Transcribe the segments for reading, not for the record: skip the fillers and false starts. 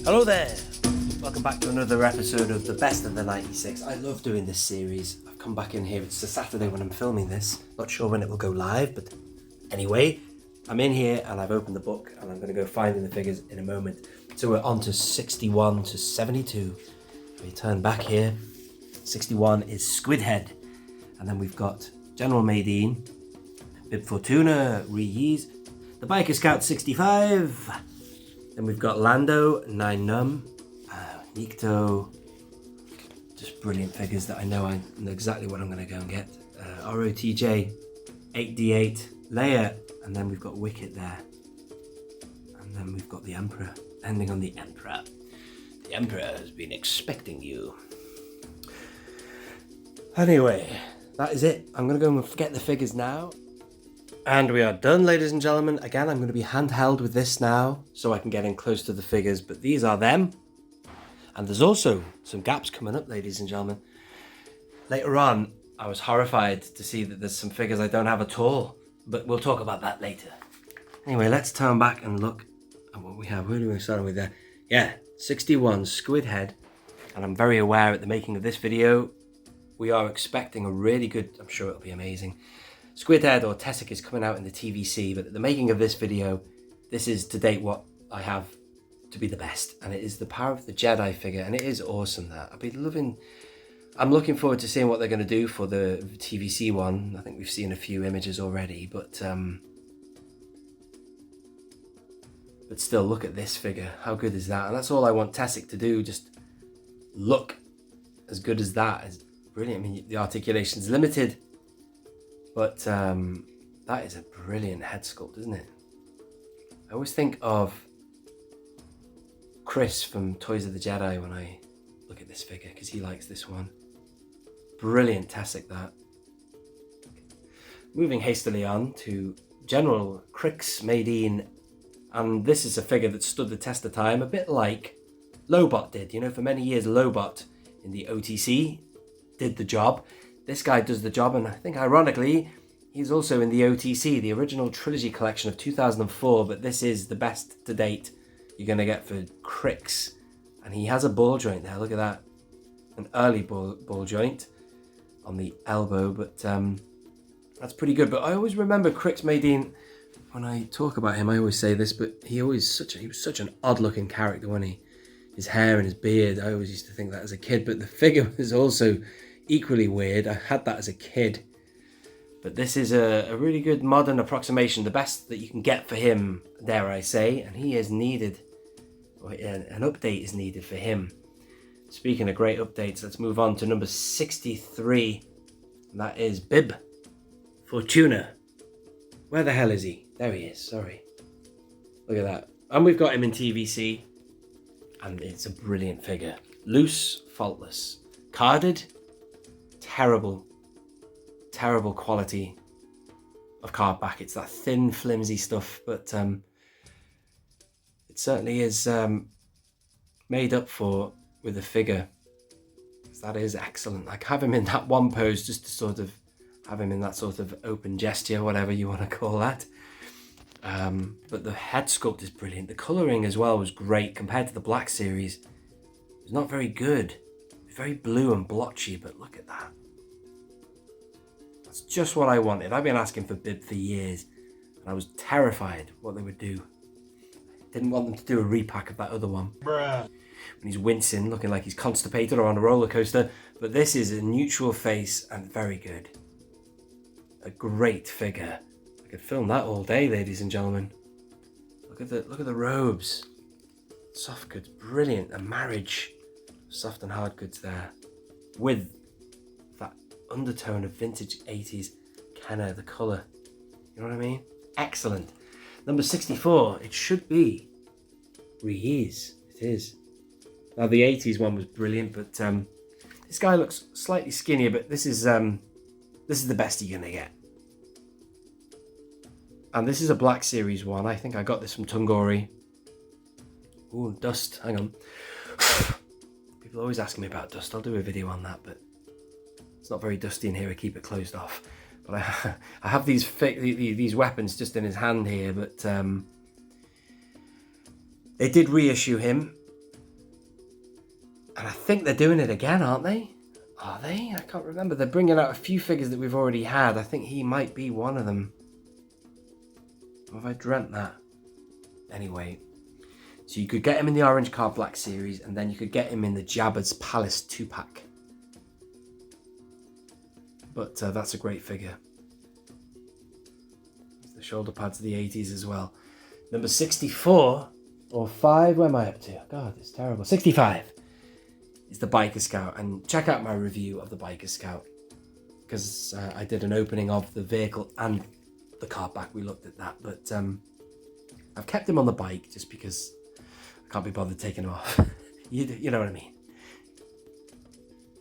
Hello there! Welcome back to another episode of the Best of the 96. I love doing this series. I've come back in here, it's a Saturday when I'm filming this. Not sure when it will go live, but anyway, I'm in here and I've opened the book and I'm going to go finding the figures in a moment. So we're on to 61 to 72. We turn back here. 61 is Squid Head. And then we've got General Madine, Bib Fortuna, Ree Yees, the Biker Scout 65. Then we've got Lando, Nien Nunb, Nikto. Just brilliant figures that I know exactly what I'm going to go and get. ROTJ, 8D8, Leia, and then we've got Wicket there. And then we've got the Emperor, ending on the Emperor. The Emperor has been expecting you. Anyway, that is it. I'm going to go and get the figures now. And we are done, ladies and gentlemen. Again, I'm going to be handheld with this now so I can get in close to the figures, but these are them. And there's also some gaps coming up, ladies and gentlemen. Later on, I was horrified to see that there's some figures I don't have at all, but we'll talk about that later. Anyway, let's turn back and look at what we have. Where do we start with there? Yeah, 61 Squid Head. And I'm very aware at the making of this video, we are expecting a really good, I'm sure it'll be amazing, Squid Head or Tessic is coming out in the TVC, but at the making of this video, this is to date what I have to be the best, and it is the Power of the Jedi figure, and it is awesome that. I'm looking forward to seeing what they're going to do for the TVC one. I think we've seen a few images already, but still, look at this figure. How good is that? And that's all I want Tessic to do, just look as good as that. It's brilliant. I mean, the articulation's limited, but that is a brilliant head sculpt, isn't it? I always think of Chris from Toys of the Jedi when I look at this figure, because he likes this one. Brilliant Tessic, that. Moving hastily on to General Crix Madine, and this is a figure that stood the test of time, a bit like Lobot did. You know, for many years Lobot in the OTC did the job. This guy does the job, and I think ironically, he's also in the OTC, the original trilogy collection of 2004, but this is the best to date you're going to get for Crix. And he has a ball joint there, look at that. An early ball joint on the elbow, but that's pretty good. But I always remember Crix Madine, when I talk about him, I always say this, but he was such an odd looking character, wasn't he? His hair and his beard, I always used to think that as a kid, but the figure was also equally weird. I had that as a kid, but this is a really good modern approximation, the best that you can get for him, dare I say, and he is needed, or an update is needed for him. Speaking of great updates, let's move on to number 63, and that is Bib Fortuna. Where the hell is he? There he is, sorry. Look at that. And we've got him in TVC, and it's a brilliant figure. Loose, faultless. Carded, terrible quality of card back. It's that thin, flimsy stuff, but it certainly is made up for with the figure. That is excellent. Like, have him in that one pose, just to sort of have him in that sort of open gesture, whatever you want to call that. But the head sculpt is brilliant. The colouring as well was great compared to the Black Series. It was not very good. Very blue and blotchy, but look at that. That's just what I wanted. I've been asking for Bib for years, and I was terrified what they would do. Didn't want them to do a repack of that other one. Bruh. When he's wincing, looking like he's constipated or on a roller coaster. But this is a neutral face and very good. A great figure. I could film that all day, ladies and gentlemen. Look at the robes. Soft goods, brilliant. A marriage. Soft and hard goods there, with that undertone of vintage 80s Kenner, the colour, you know what I mean? Excellent. Number 64, it should be Ree Yees. It is. Now the 80s one was brilliant, but this guy looks slightly skinnier, but this is the best you're gonna get. And this is a Black Series one. I think I got this from Tungori. Ooh, dust, hang on. People always ask me about dust. I'll do a video on that, but it's not very dusty in here. I keep it closed off. But I have these weapons just in his hand here, but they did reissue him And I think they're doing it again, aren't they? Are they? I can't remember. They're bringing out a few figures that we've already had. I think he might be one of them. Or have I dreamt that? Anyway, so you could get him in the Orange Card Black series, and then you could get him in the Jabba's Palace 2-pack. But that's a great figure. The shoulder pads of the 80s as well. Number 64, or 5, where am I up to? God, it's terrible. 65 is the Biker Scout, and check out my review of the Biker Scout, because I did an opening of the vehicle and the car back. We looked at that, but I've kept him on the bike just because I can't be bothered taking him off. you know what I mean.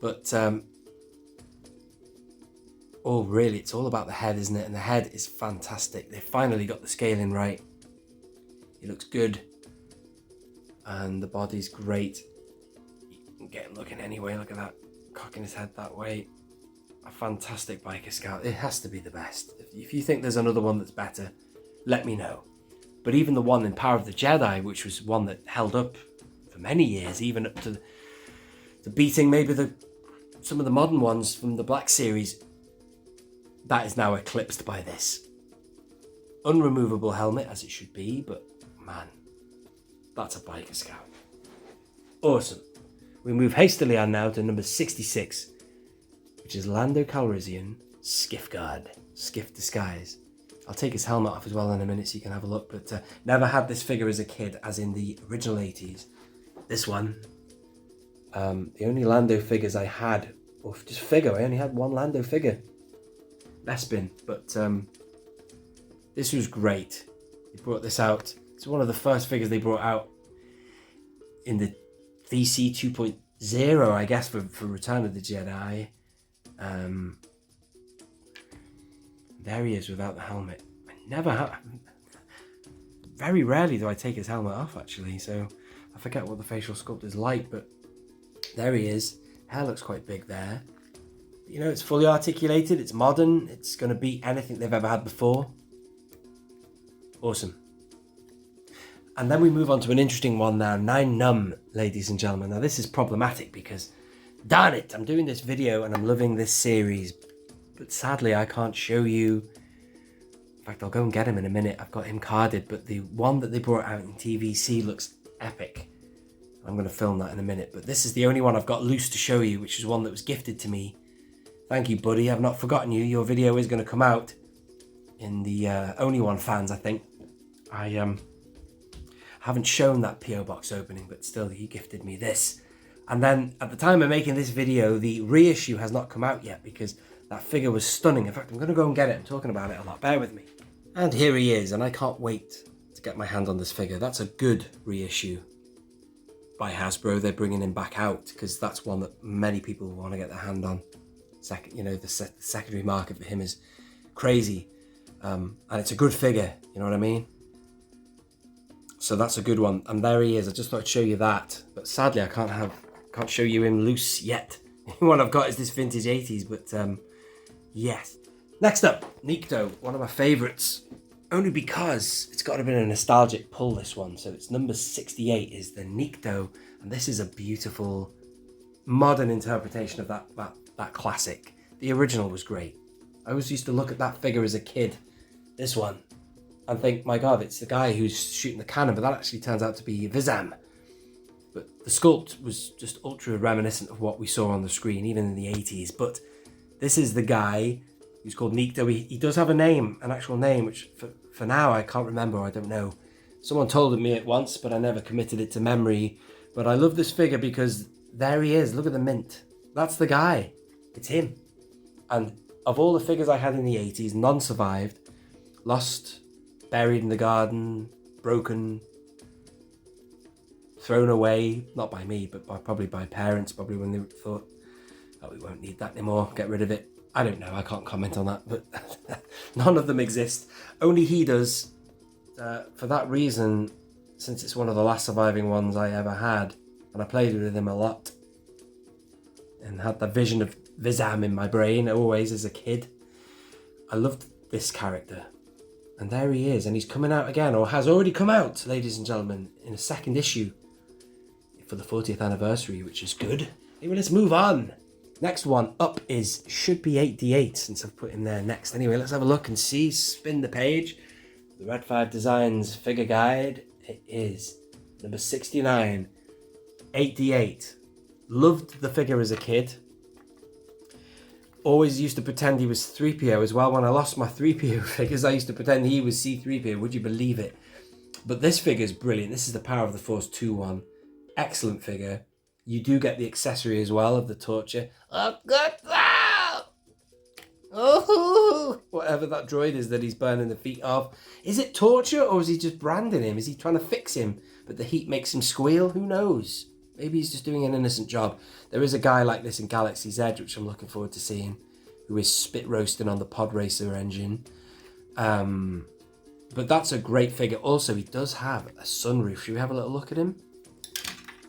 But oh, really, it's all about the head, isn't it? And the head is fantastic. They finally got the scaling right. It looks good, and the body's great. You can get him looking anyway. Look at that, cocking his head that way. A fantastic Biker Scout. It has to be the best. If you think there's another one that's better, let me know. But even the one in Power of the Jedi, which was one that held up for many years, even up to beating maybe some of the modern ones from the Black Series, that is now eclipsed by this. Unremovable helmet, as it should be, but man, that's a Biker Scout. Awesome. We move hastily on now to number 66, which is Lando Calrissian, Skiff Guard, Skiff Disguise. I'll take his helmet off as well in a minute so you can have a look, but never had this figure as a kid, as in the original 80s. This one, the only Lando figures I had, or just figure, I only had one Lando figure. Bespin, but this was great. They brought this out. It's one of the first figures they brought out in the VC 2.0, I guess, for Return of the Jedi. There he is without the helmet. I never have. Very rarely do I take his helmet off, actually, so I forget what the facial sculpt is like, but there he is. Hair looks quite big there. You know, it's fully articulated, it's modern, it's going to beat anything they've ever had before. Awesome. And then we move on to an interesting one now, Nien Nunb, ladies and gentlemen. Now this is problematic because, darn it, I'm doing this video and I'm loving this series, but sadly I can't show you. In fact, I'll go and get him in a minute. I've got him carded, but the one that they brought out in TVC looks epic. I'm going to film that in a minute, but this is the only one I've got loose to show you, which is one that was gifted to me. Thank you, buddy. I've not forgotten you. Your video is going to come out in the Only One fans, I think. I haven't shown that PO box opening, but still, he gifted me this. And then at the time of making this video, the reissue has not come out yet because that figure was stunning. In fact, I'm going to go and get it. I'm talking about it a lot. Bear with me. And here he is, and I can't wait to get my hand on this figure. That's a good reissue by Hasbro. They're bringing him back out because that's one that many people want to get their hand on. You know, the secondary market for him is crazy, and it's a good figure. You know what I mean? So that's a good one, and there he is. I just thought I'd show you that, but sadly I can't show you him loose yet. The one I've got is this vintage 80s, but yes. Next up, Nikto, one of my favourites, only because it's got to have been a nostalgic pull, this one. So it's number 68 is the Nikto, and this is a beautiful modern interpretation of that classic. The original was great. I always used to look at that figure as a kid, this one, and think, my God, it's the guy who's shooting the cannon, but that actually turns out to be Vizam. But the sculpt was just ultra reminiscent of what we saw on the screen, even in the 80s. But this is the guy who's called Nikto. He does have a name, an actual name, which for now I can't remember, I don't know. Someone told me it once, but I never committed it to memory. But I love this figure because there he is, look at the mint. That's the guy, it's him. And of all the figures I had in the 80s, none survived. Lost, buried in the garden, broken, thrown away, not by me, but probably by parents, probably when they thought, oh, we won't need that anymore, get rid of it. I don't know, I can't comment on that, but none of them exist. Only he does. For that reason, since it's one of the last surviving ones I ever had, and I played with him a lot, and had the vision of Vizam in my brain always as a kid, I loved this character. And there he is, and he's coming out again, or has already come out, ladies and gentlemen, in a second issue. for the 40th anniversary, which is good. Anyway, let's move on. Next one up should be 8D8, since I've put in there next. Anyway, let's have a look and see. Spin the page. The Red 5 Designs figure guide. It is number 69. 8D8. Loved the figure as a kid. Always used to pretend he was 3PO as well. When I lost my 3PO figures, I used to pretend he was C3PO. Would you believe it? But this figure is brilliant. This is the Power of the Force 2-1. Excellent figure. You do get the accessory as well of the torture. Oh, God! Oh, whatever that droid is that he's burning the feet of. Is it torture or is he just branding him? Is he trying to fix him, but the heat makes him squeal? Who knows? Maybe he's just doing an innocent job. There is a guy like this in Galaxy's Edge, which I'm looking forward to seeing, who is spit roasting on the pod racer engine. But that's a great figure. Also, he does have a sunroof. Should we have a little look at him?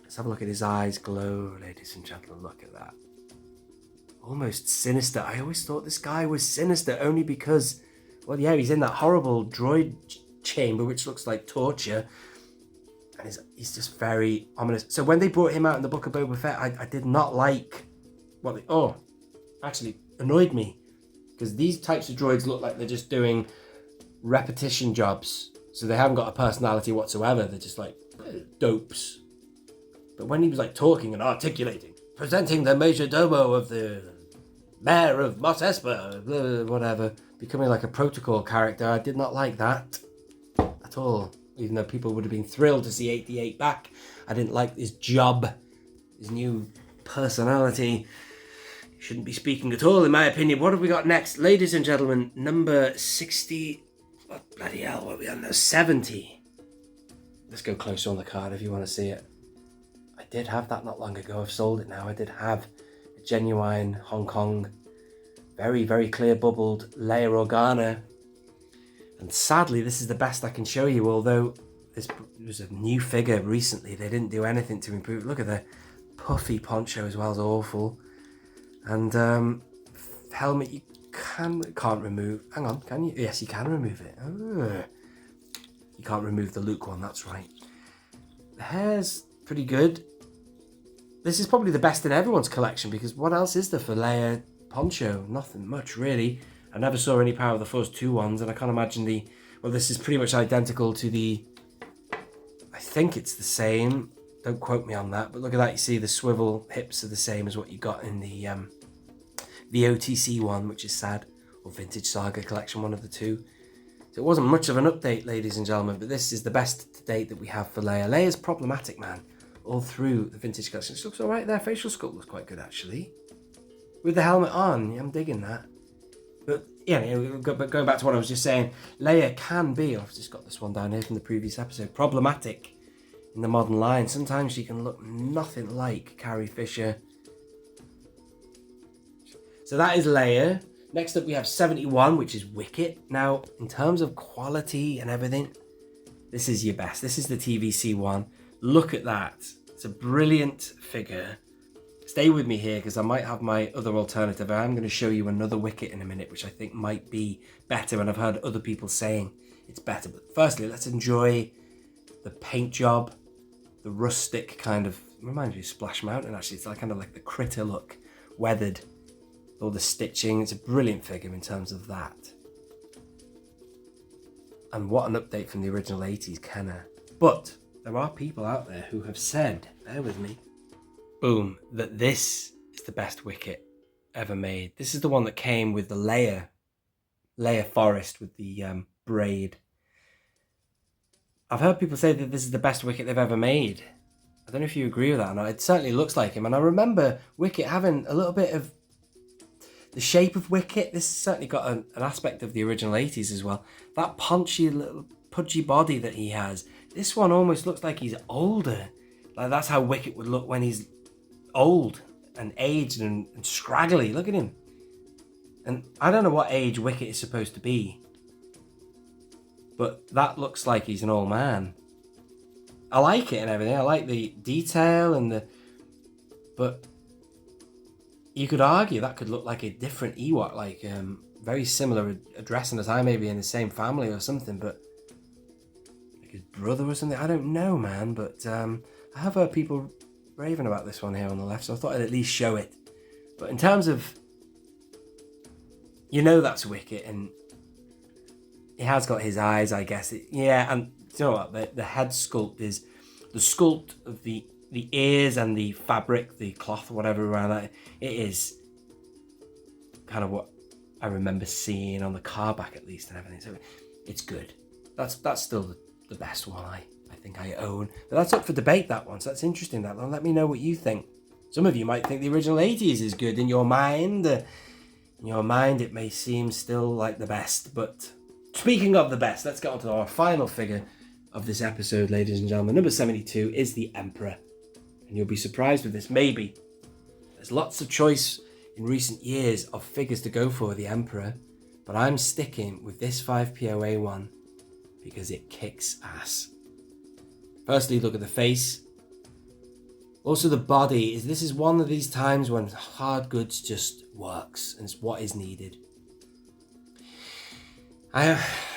Let's have a look at his eyes glow, ladies and gentlemen. Look at that. Almost sinister. I always thought this guy was sinister only because, well, yeah, he's in that horrible droid chamber, which looks like torture. And he's just very ominous. So when they brought him out in the Book of Boba Fett, I did not like what actually annoyed me. Because these types of droids look like they're just doing repetition jobs. So they haven't got a personality whatsoever. They're just like dopes. But when he was like talking and articulating, presenting the major domo of the mayor of Mos Espa, whatever, becoming like a protocol character, I did not like that at all. Even though people would have been thrilled to see 8D8 back, I didn't like his job, his new personality. He shouldn't be speaking at all, in my opinion. What have we got next? Ladies and gentlemen, number 60... Oh, bloody hell, what are we on now? 70. Let's go closer on the card if you want to see it. I did have that not long ago. I've sold it now. I did have a genuine Hong Kong, very, very clear bubbled Leia Organa. And sadly, this is the best I can show you, although this was a new figure recently. They didn't do anything to improve it. Look at the puffy poncho as well, as awful. And helmet you can't remove. Hang on, can you? Yes, you can remove it. Oh. You can't remove the Luke one, that's right. The hair's pretty good. This is probably the best in everyone's collection, because what else is there for Leia poncho? Nothing much, really. I never saw any Power of the Force 2-1s, and I can't imagine well, this is pretty much identical to I think it's the same. Don't quote me on that, but look at that. You see the swivel hips are the same as what you got in the OTC one, which is sad, or Vintage Saga Collection, one of the two. So it wasn't much of an update, ladies and gentlemen, but this is the best to date that we have for Leia. Leia's problematic, man, all through the Vintage Collection. She looks all right there. Facial sculpt looks quite good, actually. With the helmet on, yeah, I'm digging that. But yeah, going back to what I was just saying, Leia can be, I've just got this one down here from the previous episode, problematic in the modern line. Sometimes she can look nothing like Carrie Fisher. So that is Leia. Next up we have 71, which is Wicket. Now, in terms of quality and everything, this is your best. This is the TVC one. Look at that. It's a brilliant figure. Stay with me here because I might have my other alternative. I'm going to show you another Wicket in a minute, which I think might be better, and I've heard other people saying it's better. But firstly, let's enjoy the paint job, the rustic kind of, reminds me of Splash Mountain actually. It's like kind of like the critter look, weathered, all the stitching. It's a brilliant figure in terms of that. And what an update from the original 80s Kenner. But there are people out there who have said, bear with me, boom, that this is the best Wicket ever made. This is the one that came with the Leia Forest with the braid. I've heard people say that this is the best Wicket they've ever made. I don't know if you agree with that or not. It certainly looks like him. And I remember Wicket having a little bit of the shape of Wicket. This has certainly got an aspect of the original 80s as well. That punchy little pudgy body that he has. This one almost looks like he's older. Like that's how Wicket would look when he's old and aged and scraggly. Look at him. And I don't know what age Wicket is supposed to be, but that looks like he's an old man. I like it and everything. I like the detail and but you could argue that could look like a different Ewok, like very similar dressing as I maybe in the same family or something, but like his brother or something. I don't know, man, but I have heard people raving about this one here on the left, so I thought I'd at least show it. But in terms of, that's Wicket, and he has got his eyes, I guess. And you know what? The head sculpt is the sculpt of the ears and the fabric, the cloth, or whatever around that. It is kind of what I remember seeing on the car back, at least, and everything. So it's good. That's still the best one I think I own. But that's up for debate, that one. So that's interesting, that one. Let me know what you think. Some of you might think the original 80s is good in your mind. In your mind, it may seem still like the best. But speaking of the best, let's get on to our final figure of this episode, ladies and gentlemen. Number 72 is the Emperor. And you'll be surprised with this, maybe. There's lots of choice in recent years of figures to go for the Emperor. But I'm sticking with this 5POA one because it kicks ass. Firstly, look at the face. Also, the body. This is one of these times when hard goods just works, and it's what is needed. I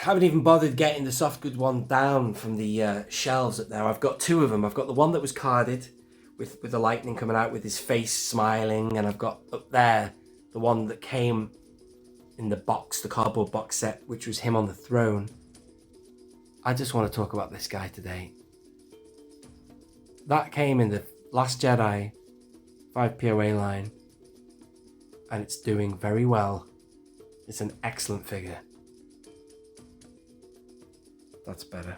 haven't even bothered getting the soft goods one down from the shelves up there. I've got two of them. I've got the one that was carded with the lightning coming out with his face smiling, and I've got up there the one that came in the box, the cardboard box set, which was him on the throne. I just want to talk about this guy today. That came in the Last Jedi 5POA line, and it's doing very well. It's an excellent figure. That's better.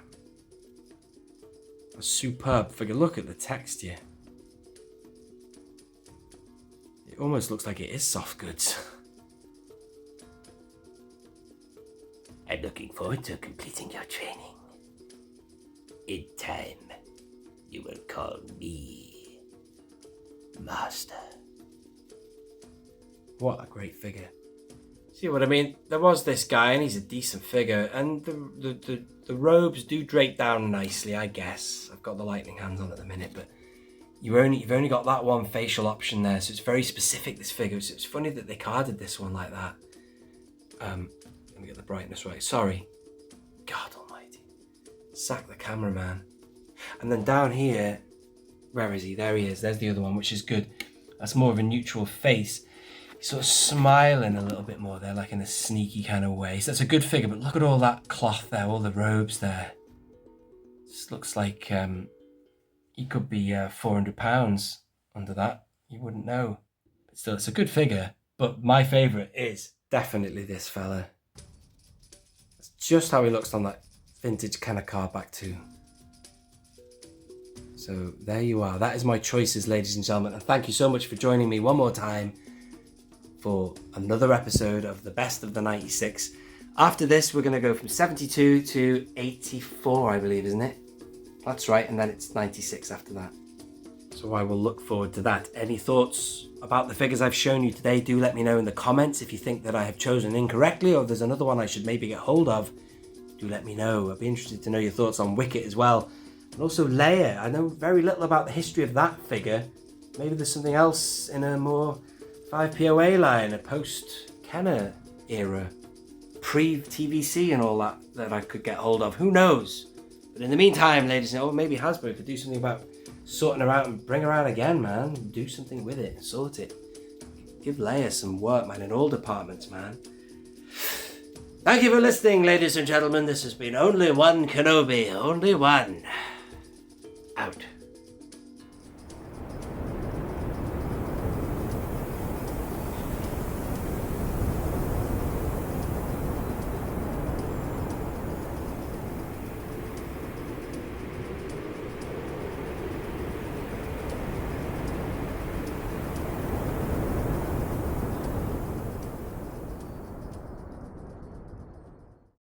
A superb figure. Look at the texture. It almost looks like it is soft goods. I'm looking forward to completing your training. In time, you will call me Master. What a great figure. See what I mean? There was this guy, and he's a decent figure, and the robes do drape down nicely, I guess. I've got the lightning hands on at the minute, but you've only got that one facial option there, so it's very specific, this figure. So it's funny that they carded this one like that. Let me get the brightness right. Sorry. God almighty. Sack the cameraman. And then down here, where is he? There he is. There's the other one, which is good. That's more of a neutral face. He's sort of smiling a little bit more there, like in a sneaky kind of way. So that's a good figure, but look at all that cloth there, all the robes there. Just looks like he could be £400 under that. You wouldn't know. But still, it's a good figure. But my favourite is definitely this fella. That's just how he looks on that vintage kind of car back too. So there you are. That is my choices, ladies and gentlemen. And thank you so much for joining me one more time for another episode of the best of the 96. After this, we're going to go from 72 to 84, I believe, isn't it? That's right, and then it's 96 after that. So I will look forward to that. Any thoughts about the figures I've shown you today, do let me know in the comments. If you think that I have chosen incorrectly, or there's another one I should maybe get hold of, do let me know. I'd be interested to know your thoughts on Wicket as well. And also Leia. I know very little about the history of that figure. Maybe there's something else in a more 5POA line, a post-Kenner era, pre-TVC and all that I could get hold of. Who knows? But in the meantime, ladies and gentlemen, maybe Hasbro could do something about sorting her out and bring her out again, man. Do something with it and sort it. Give Leia some work, man, in all departments, man. Thank you for listening, ladies and gentlemen. This has been Only One Kenobi. Only one. Out.